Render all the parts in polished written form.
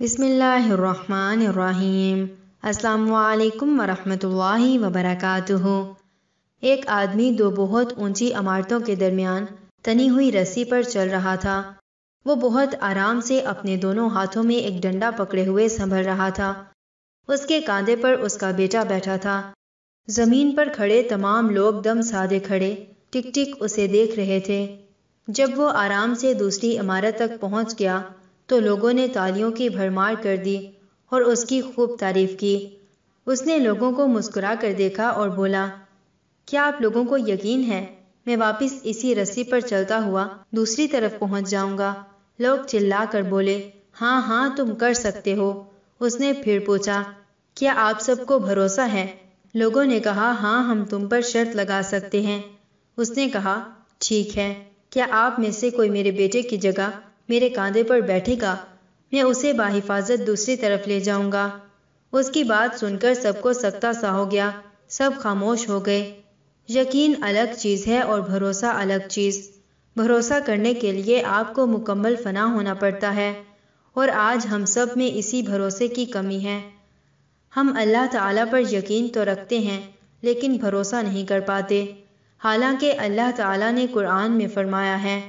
بسم اللہ الرحمن الرحیم۔ السلام علیکم ورحمۃ اللہ وبرکاتہ۔ ایک آدمی دو بہت اونچی عمارتوں کے درمیان تنی ہوئی رسی پر چل رہا تھا۔ وہ بہت آرام سے اپنے دونوں ہاتھوں میں ایک ڈنڈا پکڑے ہوئے سنبھل رہا تھا۔ اس کے کاندھے پر اس کا بیٹا بیٹھا تھا۔ زمین پر کھڑے تمام لوگ دم سادے کھڑے ٹک ٹک اسے دیکھ رہے تھے۔ جب وہ آرام سے دوسری عمارت تک پہنچ گیا تو لوگوں نے تالیوں کی بھرمار کر دی اور اس کی خوب تعریف کی۔ اس نے لوگوں کو مسکرا کر دیکھا اور بولا، کیا آپ لوگوں کو یقین ہے میں واپس اسی رسی پر چلتا ہوا دوسری طرف پہنچ جاؤں گا؟ لوگ چلا کر بولے، ہاں ہاں تم کر سکتے ہو۔ اس نے پھر پوچھا، کیا آپ سب کو بھروسہ ہے؟ لوگوں نے کہا، ہاں ہم تم پر شرط لگا سکتے ہیں۔ اس نے کہا، ٹھیک ہے، کیا آپ میں سے کوئی میرے بیٹے کی جگہ میرے کاندھے پر بیٹھے گا؟ میں اسے بحفاظت دوسری طرف لے جاؤں گا۔ اس کی بات سن کر سب کو سکتہ سا ہو گیا، سب خاموش ہو گئے۔ یقین الگ چیز ہے اور بھروسہ الگ چیز۔ بھروسہ کرنے کے لیے آپ کو مکمل فنا ہونا پڑتا ہے، اور آج ہم سب میں اسی بھروسے کی کمی ہے۔ ہم اللہ تعالیٰ پر یقین تو رکھتے ہیں لیکن بھروسہ نہیں کر پاتے، حالانکہ اللہ تعالیٰ نے قرآن میں فرمایا ہے،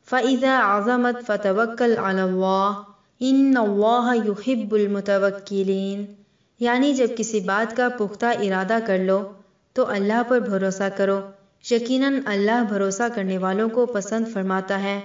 فَإِذَا عَزَمَتْ فَتَوَكَّلْ عَلَى اللَّهِ إِنَّ اللَّهَ يُحِبُّ الْمُتَوَكِّلِينَ۔ یعنی جب کسی بات کا پختہ ارادہ کر لو تو اللہ پر بھروسہ کرو، یقیناً اللہ بھروسہ کرنے والوں کو پسند فرماتا ہے۔